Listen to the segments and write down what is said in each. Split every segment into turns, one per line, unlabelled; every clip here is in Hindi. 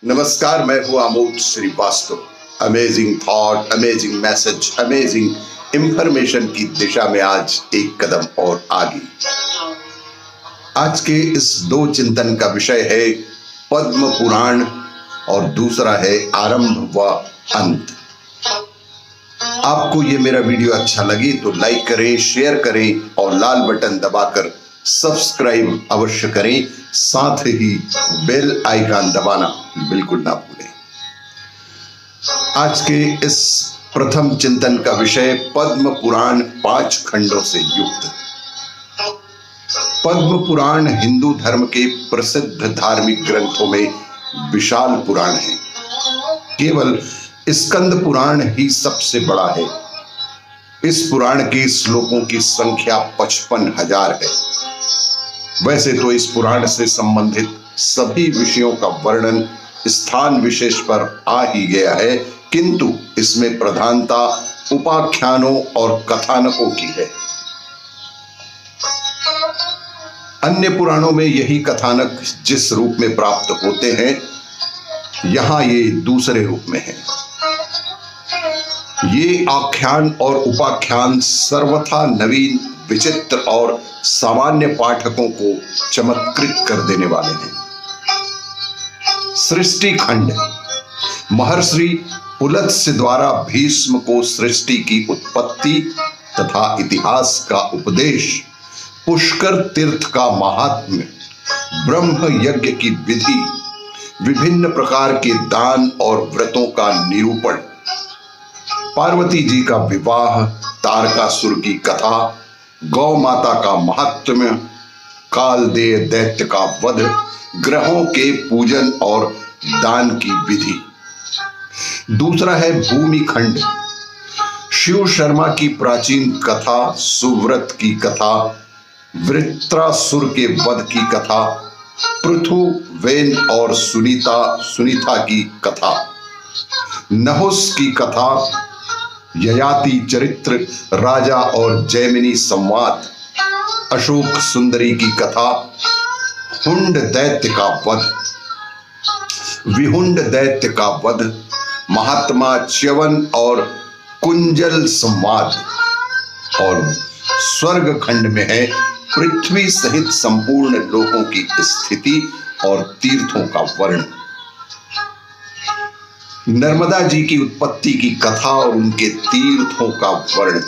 नमस्कार, मैं हूं Amod Shrivastava. Amazing thought, amazing message, amazing information की दिशा में आज एक कदम और आगे। आज के इस दो चिंतन का विषय है पद्म पुराण और दूसरा है आरंभ व अंत। आपको ये मेरा वीडियो अच्छा लगे तो लाइक करें, शेयर करें और लाल बटन दबाकर सब्सक्राइब अवश्य करें। साथ ही बेल आइकन दबाना बिल्कुल ना भूलें। आज के इस प्रथम चिंतन का विषय पद्म पुराण 5 खंडों से युक्त। पद्म पुराण हिंदू धर्म के प्रसिद्ध धार्मिक ग्रंथों में विशाल पुराण है। केवल स्कंद पुराण ही सबसे बड़ा है। इस पुराण के श्लोकों की संख्या 55,000 है। वैसे तो इस पुराण से संबंधित सभी विषयों का वर्णन स्थान विशेष पर आ ही गया है, किंतु इसमें प्रधानता उपाख्यानों और कथानकों की है। अन्य पुराणों में यही कथानक जिस रूप में प्राप्त होते हैं, यहां ये दूसरे रूप में है। ये आख्यान और उपाख्यान सर्वथा नवीन, विचित्र और सामान्य पाठकों को चमत्कृत कर देने वाले हैं। सृष्टि खंड। महर्षि पुलत्स्य द्वारा भीष्म को सृष्टि की उत्पत्ति तथा इतिहास का उपदेश, पुष्कर तीर्थ का महात्म्य, ब्रह्म यज्ञ की विधि, विभिन्न प्रकार के दान और व्रतों का निरूपण, पार्वती जी का विवाह, तारकासुर की कथा, गौ माता का महात्म्य, कालदेय दैत्य का वध, ग्रहों के पूजन और दान की विधि। दूसरा है भूमि खंड। शिव शर्मा की प्राचीन कथा, सुव्रत की कथा, वृत्रासुर के वध की कथा, पृथु, वेन और सुनीता की कथा, नहुस की कथा, ययाति चरित्र, राजा और जैमिनी संवाद, अशोक सुंदरी की कथा, हुंड दैत्य का वध, विहुंड दैत्य का वध, महात्मा च्यवन और कुंजल संवाद। और स्वर्ग खंड में है पृथ्वी सहित संपूर्ण लोकों की स्थिति और तीर्थों का वर्णन। नर्मदा जी की उत्पत्ति की कथा और उनके तीर्थों का वर्णन,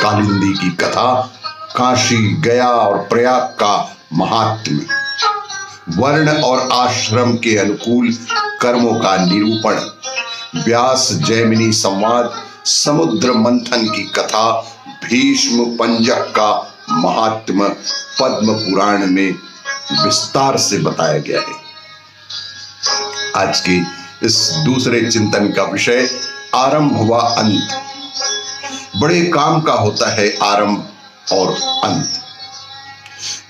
कालिंदी की कथा, काशी, गया और प्रयाग का महात्म्य, वर्ण और आश्रम के अनुकूल कर्मों का निरूपण, व्यास जैमिनी संवाद, समुद्र मंथन की कथा, भीष्म पंजक का महात्म्य पद्म पुराण में विस्तार से बताया गया है। आज की इस दूसरे चिंतन का विषय आरंभ व अंत। बड़े काम का होता है आरंभ और अंत।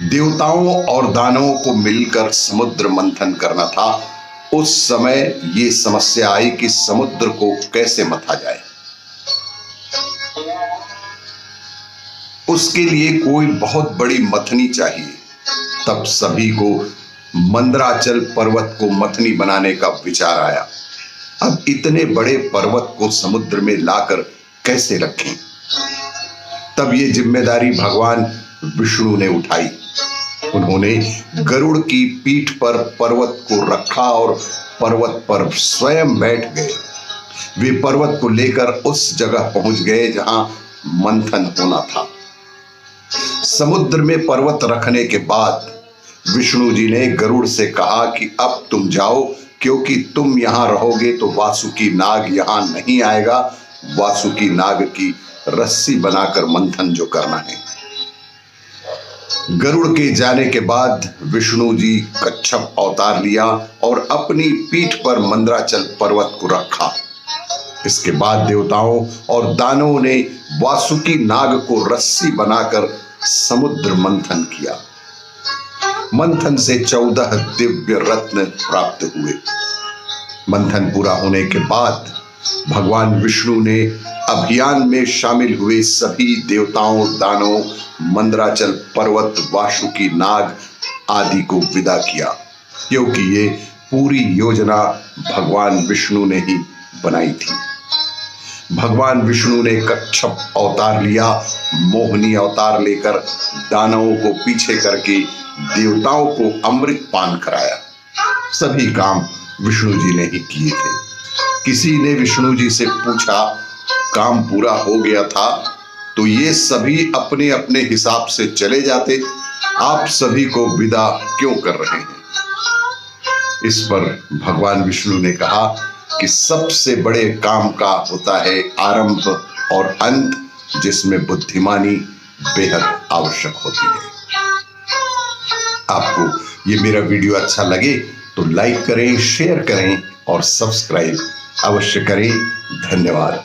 देवताओं और दानवों को मिलकर समुद्र मंथन करना था। उस समय ये समस्या आई कि समुद्र को कैसे मथा जाए। उसके लिए कोई बहुत बड़ी मथनी चाहिए। तब सभी को मंदराचल पर्वत को मथनी बनाने का विचार आया। अब इतने बड़े पर्वत को समुद्र में लाकर कैसे रखें? तब ये जिम्मेदारी भगवान विष्णु ने उठाई। उन्होंने गरुड़ की पीठ पर पर्वत को रखा और पर्वत पर स्वयं बैठ गए। वे पर्वत को लेकर उस जगह पहुंच गए जहां मंथन होना था। समुद्र में पर्वत रखने के बाद विष्णु जी ने गरुड़ से कहा कि अब तुम जाओ, क्योंकि तुम यहां रहोगे तो वासुकी नाग यहां नहीं आएगा। वासुकी नाग की रस्सी बनाकर मंथन जो करना है। गरुड़ के जाने के बाद विष्णु जी कच्छप अवतार लिया और अपनी पीठ पर मंदराचल पर्वत को रखा। इसके बाद देवताओं और दानवों ने वासुकी नाग को रस्सी बनाकर समुद्र मंथन किया। मंथन से 14 दिव्य रत्न प्राप्त हुए। मंथन पूरा होने के बाद भगवान विष्णु ने अभियान में शामिल हुए सभी देवताओं, दानवों, मंदराचल पर्वत, वासुकी नाग आदि को विदा किया। क्योंकि ये पूरी योजना भगवान विष्णु ने ही बनाई थी। भगवान विष्णु ने कच्छप अवतार लिया, मोहिनी अवतार लेकर दानवों को पीछे करके देवताओं को अमृत पान कराया। सभी काम विष्णु जी ने ही किए थे। किसी ने विष्णु जी से पूछा, काम पूरा हो गया था तो ये सभी अपने अपने हिसाब से चले जाते, आप सभी को विदा क्यों कर रहे हैं? इस पर भगवान विष्णु ने कहा कि सबसे बड़े काम का होता है आरंभ और अंत, जिसमें बुद्धिमानी बेहद आवश्यक होती है। आपको ये मेरा वीडियो अच्छा लगे तो लाइक करें, शेयर करें और सब्सक्राइब अवश्य करें। धन्यवाद।